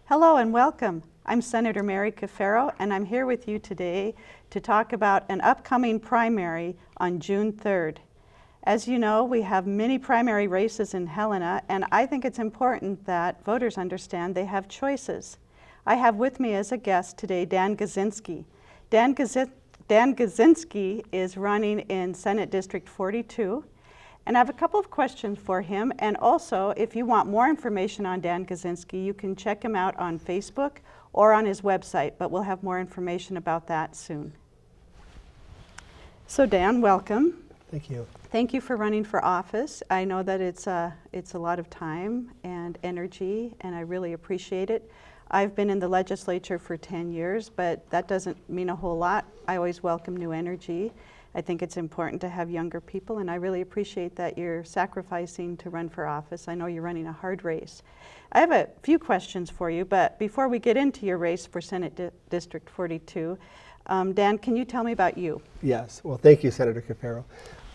Hello and welcome. I'm Senator Mary Caferro, and I'm here with you today to talk about an upcoming primary on June 3rd. As you know, we have many primary races in Helena, and I think it's important that voters understand they have choices. I have with me as a guest today Dan Guzynski. Dan Guzynski is running in Senate District 42. And I have a couple of questions for him. And also, if you want more information on Dan Guzynski, you can check him out on Facebook or on his website, but we'll have more information about that soon. So Dan, welcome. Thank you. Thank you for running for office. I know that it's a lot of time and energy, and I really appreciate it. I've been in the legislature for 10 years, but that doesn't mean a whole lot. I always welcome new energy. I think it's important to have younger people, and I really appreciate that you're sacrificing to run for office. I know you're running a hard race. I have a few questions for you, but before we get into your race for Senate District 42, Dan, can you tell me about you? Yes, well, thank you, Senator Caferro.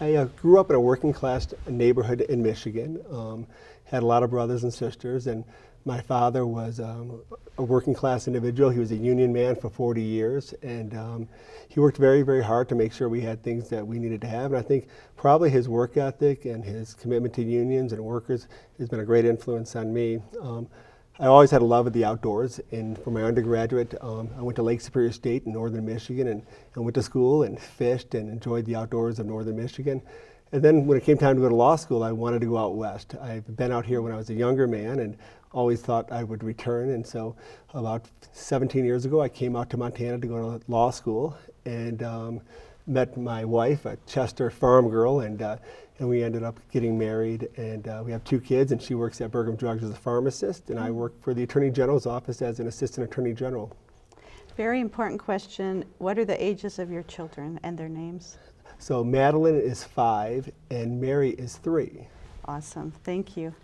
I grew up in a working class neighborhood in Michigan, had a lot of brothers and sisters, and my father was a working class individual. He was a union man for 40 years, and he worked very, very hard to make sure we had things that we needed to have. And I think probably his work ethic and his commitment to unions and workers has been a great influence on me. I always had a love of the outdoors, and for my undergraduate, I went to Lake Superior State in northern Michigan and went to school and fished and enjoyed the outdoors of northern Michigan. And then when it came time to go to law school, I wanted to go out west. I've been out here when I was a younger man and always thought I would return. And so about 17 years ago, I came out to Montana to go to law school and met my wife, a Chester farm girl, and we ended up getting married. And we have 2 kids, and she works at Burgum Drugs as a pharmacist, and I work for the Attorney General's office as an Assistant Attorney General. Very important question. What are the ages of your children and their names? So Madeline is 5 and Mary is 3. Awesome, thank you.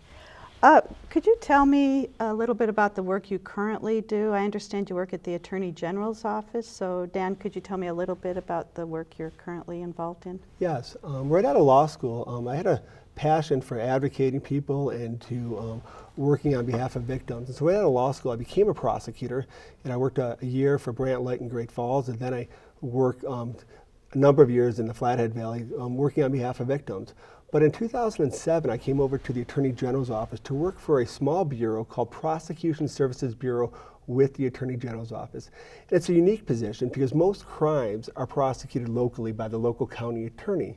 Could you tell me a little bit about the work you currently do? I understand you work at the Attorney General's office, so Dan, could you tell me a little bit about the work you're currently involved in? Yes, right out of law school, I had a passion for advocating people and to working on behalf of victims. And so right out of law school, I became a prosecutor, and I worked a year for Brant Light in Great Falls, and then I worked a number of years in the Flathead Valley working on behalf of victims. But in 2007, I came over to the Attorney General's office to work for a small bureau called Prosecution Services Bureau with the Attorney General's office. And it's a unique position because most crimes are prosecuted locally by the local county attorney.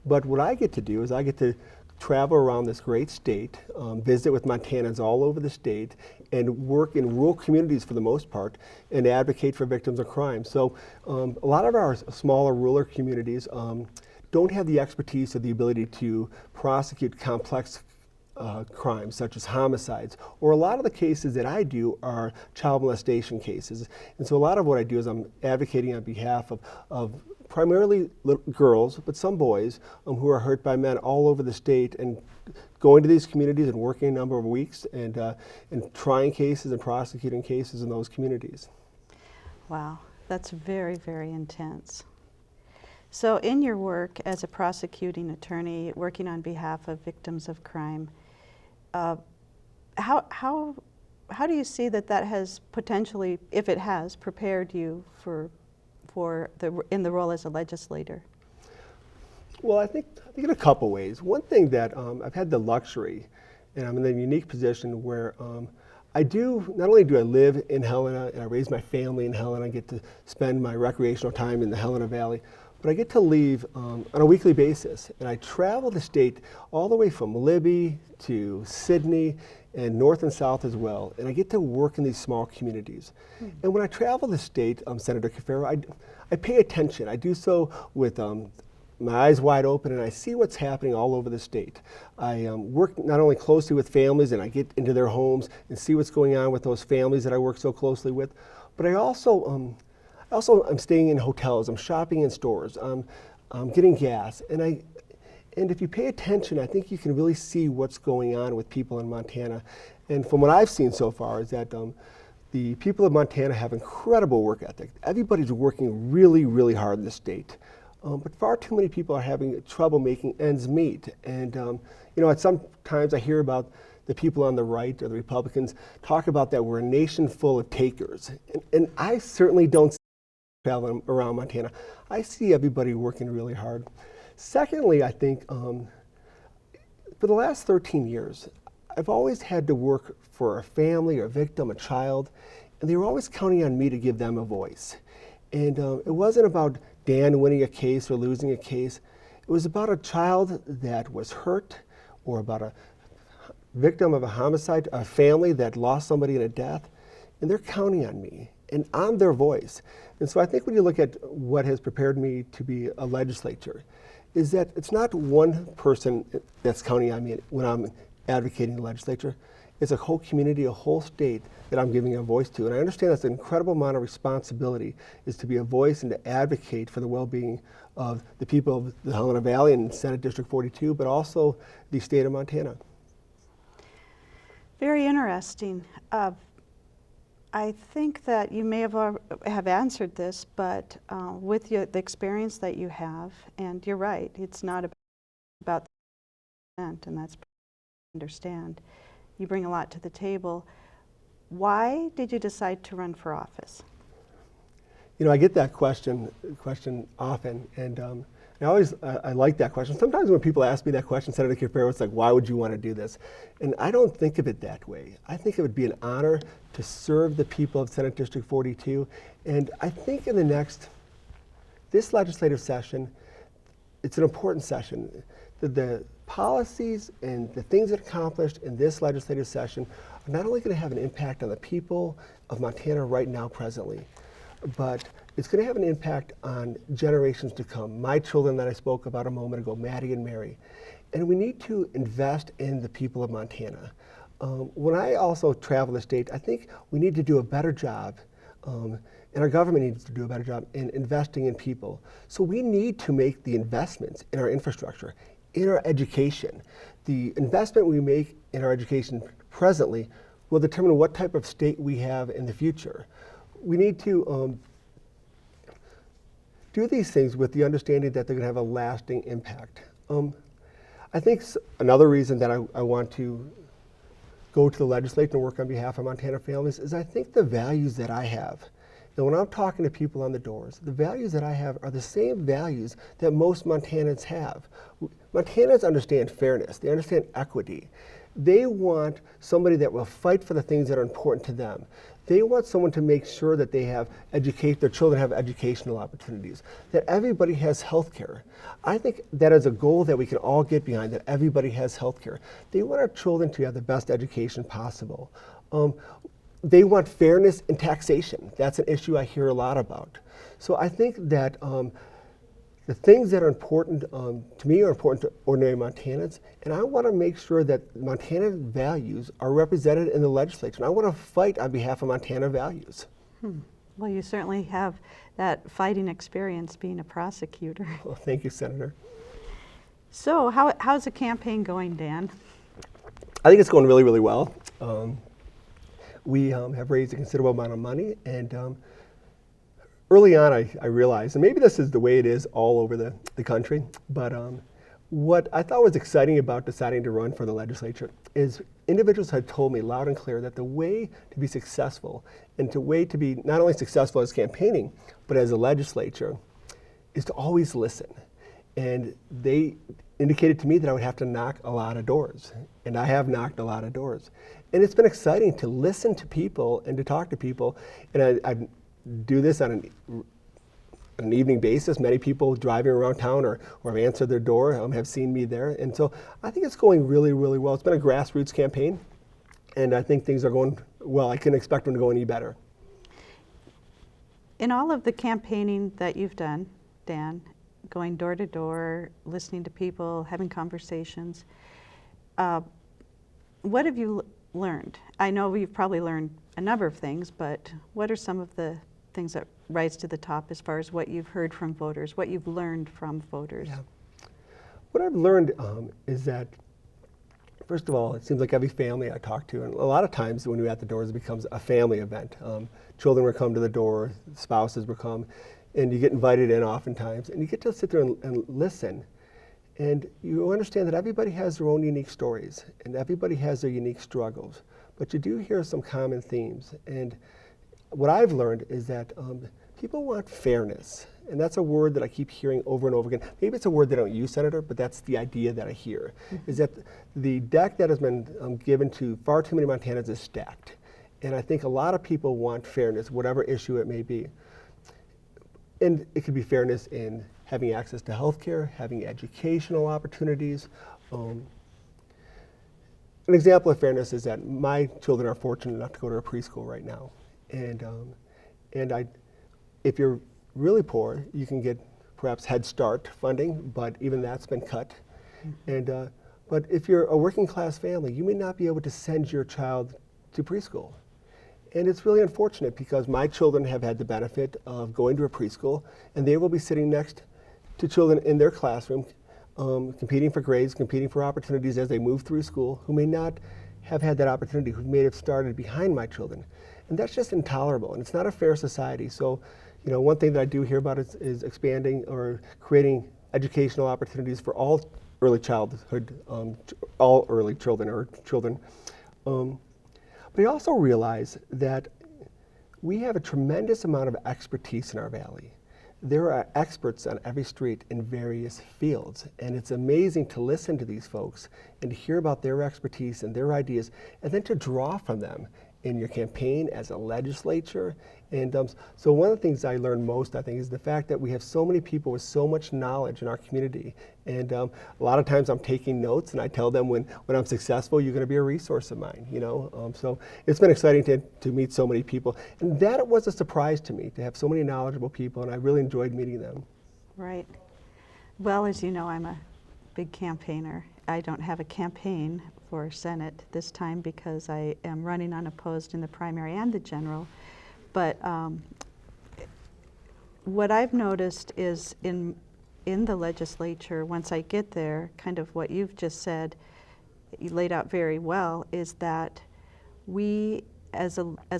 But what I get to do is I get to travel around this great state, visit with Montanans all over the state, and work in rural communities for the most part, and advocate for victims of crime. So a lot of our smaller rural communities don't have the expertise or the ability to prosecute complex crimes such as homicides, or a lot of the cases that I do are child molestation cases. And so a lot of what I do is I'm advocating on behalf of primarily little girls, but some boys who are hurt by men all over the state, and going to these communities and working a number of weeks and trying cases and prosecuting cases in those communities. Wow, that's very, very intense. So in your work as a prosecuting attorney working on behalf of victims of crime, how do you see that has potentially, if it has, prepared you in the role as a legislator? Well, I think in a couple ways. One thing that I've had the luxury, and I'm in a unique position where not only do I live in Helena and I raise my family in Helena, I get to spend my recreational time in the Helena Valley, but I get to leave on a weekly basis, and I travel the state all the way from Libby to Sydney and north and south as well, and I get to work in these small communities. And when I travel the state, Senator Caferro, I pay attention. I do so with my eyes wide open, and I see what's happening all over the state. I work not only closely with families, and I get into their homes and see what's going on with those families that I work so closely with, but I also I'm staying in hotels, I'm shopping in stores, I'm getting gas, and if you pay attention, I think you can really see what's going on with people in Montana. And from what I've seen so far is that the people of Montana have incredible work ethic. Everybody's working really, really hard in the state. But far too many people are having trouble making ends meet. And at some times I hear about the people on the right or the Republicans talk about that we're a nation full of takers. And I certainly don't see traveling around Montana. I see everybody working really hard. Secondly, I think for the last 13 years, I've always had to work for a family or a victim, a child, and they were always counting on me to give them a voice. And it wasn't about Dan winning a case or losing a case. It was about a child that was hurt, or about a victim of a homicide, a family that lost somebody in a death, and they're counting on me, and I'm their voice. And so I think when you look at what has prepared me to be a legislator, is that it's not one person that's counting on me when I'm advocating the legislature. It's a whole community, a whole state that I'm giving a voice to. And I understand that's an incredible amount of responsibility, is to be a voice and to advocate for the well-being of the people of the Helena Valley and Senate District 42, but also the state of Montana. Very interesting. I think that you may have answered this, but with the experience that you have, and you're right, it's not about the event, and that's understand. You bring a lot to the table. Why did you decide to run for office? You know, I get that question often, and I like that question. Sometimes when people ask me that question, Senator Caferro, it's like, why would you want to do this? And I don't think of it that way. I think it would be an honor to serve the people of Senate District 42, and I think in this legislative session, it's an important session. The policies and the things that are accomplished in this legislative session are not only going to have an impact on the people of Montana right now, presently, but it's going to have an impact on generations to come. My children that I spoke about a moment ago, Maddie and Mary. And we need to invest in the people of Montana. When I also travel the state, I think we need to do a better job, and our government needs to do a better job in investing in people. So we need to make the investments in our infrastructure, in our education. The investment we make in our education presently will determine what type of state we have in the future. We need to do these things with the understanding that they're going to have a lasting impact. I think another reason that I want to go to the legislature and work on behalf of Montana families is I think the values that I have. And when I'm talking to people on the doors, the values that I have are the same values that most Montanans have. Montanans understand fairness, they understand equity. They want somebody that will fight for the things that are important to them. They want someone to make sure that they have their children have educational opportunities, that everybody has health care. I think that is a goal that we can all get behind, that everybody has health care. They want our children to have the best education possible. They want fairness in taxation. That's an issue I hear a lot about. So I think that the things that are important to me are important to ordinary Montanans, and I want to make sure that Montana values are represented in the legislature. And I want to fight on behalf of Montana values. Well, you certainly have that fighting experience being a prosecutor. Well, thank you, Senator. So how's the campaign going, Dan? I think it's going really, really well. We have raised a considerable amount of money, and early on I realized, and maybe this is the way it is all over the country, but what I thought was exciting about deciding to run for the legislature is individuals had told me loud and clear that the way to be successful, and the way to be not only successful as campaigning, but as a legislature, is to always listen. And they indicated to me that I would have to knock a lot of doors, and I have knocked a lot of doors. And it's been exciting to listen to people and to talk to people, and I do this on an evening basis. Many people driving around town or have answered their door have seen me there. And so I think it's going really, really well. It's been a grassroots campaign, and I think things are going well. I couldn't expect them to go any better. In all of the campaigning that you've done, Dan, going door to door, listening to people, having conversations, what have you learned? I know you've probably learned a number of things, but what are some of the things that rise to the top as far as what you've heard from voters, what you've learned from voters? Yeah. What I've learned is that, first of all, it seems like every family I talk to, and a lot of times when we're at the doors, it becomes a family event. Children will come to the door, spouses will come, and you get invited in oftentimes, and you get to sit there and listen. And you understand that everybody has their own unique stories and everybody has their unique struggles, but you do hear some common themes. And what I've learned is that people want fairness, and that's a word that I keep hearing over and over again. Maybe it's a word they don't use, Senator, but that's the idea that I hear, is that the deck that has been given to far too many Montanans is stacked. And I think a lot of people want fairness, whatever issue it may be. And it could be fairness in having access to health care, having educational opportunities. An example of fairness is that my children are fortunate enough to go to a preschool right now. If you're really poor, you can get perhaps Head Start funding, but even that's been cut. But if you're a working class family, you may not be able to send your child to preschool. And it's really unfortunate because my children have had the benefit of going to a preschool, and they will be sitting next to children in their classroom, competing for grades, competing for opportunities as they move through school, who may not have had that opportunity, who may have started behind my children. And that's just intolerable, and it's not a fair society. So, you know, one thing that I do hear about is expanding or creating educational opportunities for all early childhood, all early children or children. But I also realize that we have a tremendous amount of expertise in our valley. There are experts on every street in various fields, and it's amazing to listen to these folks and to hear about their expertise and their ideas, and then to draw from them in your campaign as a legislature. And so one of the things I learned most, I think, is the fact that we have so many people with so much knowledge in our community. And a lot of times I'm taking notes, and I tell them when I'm successful, you're going to be a resource of mine. You know, so it's been exciting to meet so many people, and that was a surprise to me to have so many knowledgeable people, and I really enjoyed meeting them. Right. Well, as you know, I'm a big campaigner. I don't have a campaign for Senate this time because I am running unopposed in the primary and the general. But what I've noticed is in the legislature, once I get there, kind of what you've just said, you laid out very well, is that we as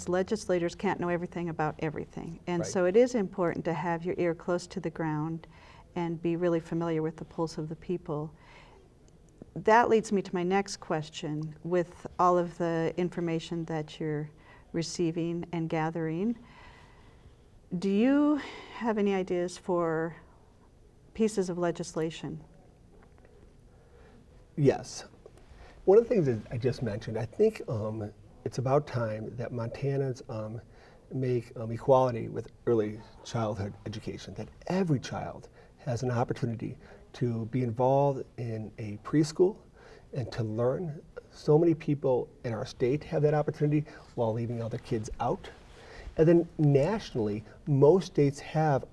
legislators can't know everything about everything. And Right. so it is important to have your ear close to the ground and be really familiar with the pulse of the people. That leads me to my next question. With all of the information that you're receiving and gathering, do you have any ideas for pieces of legislation? Yes. One of the things that I just mentioned, I think it's about time that Montanans make equality with early childhood education, that every child has an opportunity to be involved in a preschool and to learn. So many people in our state have that opportunity while leaving other kids out. And then nationally, most states have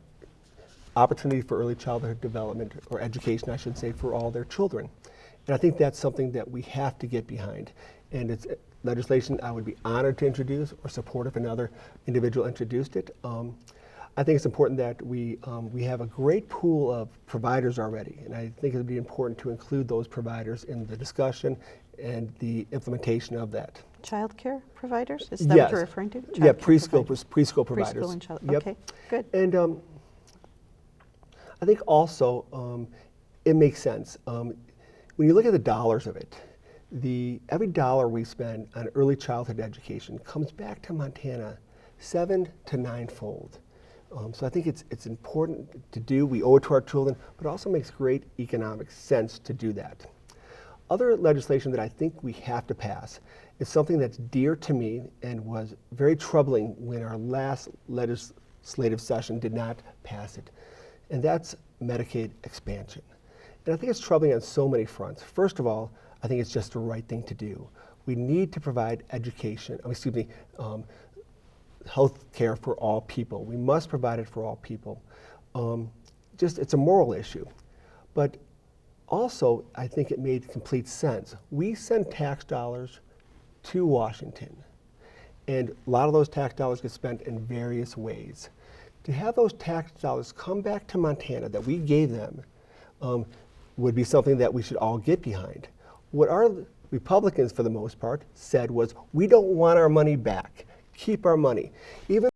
opportunity for early childhood development, or education, I should say, for all their children. And I think that's something that we have to get behind. And it's legislation I would be honored to introduce or support if another individual introduced it. I think it's important that we have a great pool of providers already, and I think it would be important to include those providers in the discussion and the implementation of that. Child care providers? Is that Yes. what you're referring to? Yeah, Child care preschool providers. Preschool and child. Yep. Okay, good. And I think also it makes sense. When you look at the dollars of it, every dollar we spend on early childhood education comes back to Montana 7 to 9-fold. So I think it's important to do. We owe it to our children, but it also makes great economic sense to do that. Other legislation that I think we have to pass is something that's dear to me and was very troubling when our last legislative session did not pass it, and that's Medicaid expansion. And I think it's troubling on so many fronts. First of all, I think it's just the right thing to do. We need to provide health care for all people. We must provide it for all people. It's a moral issue. But also, I think it made complete sense. We send tax dollars to Washington, and a lot of those tax dollars get spent in various ways. To have those tax dollars come back to Montana that we gave them would be something that we should all get behind. What our Republicans, for the most part, said was, we don't want our money back. Keep our money. Even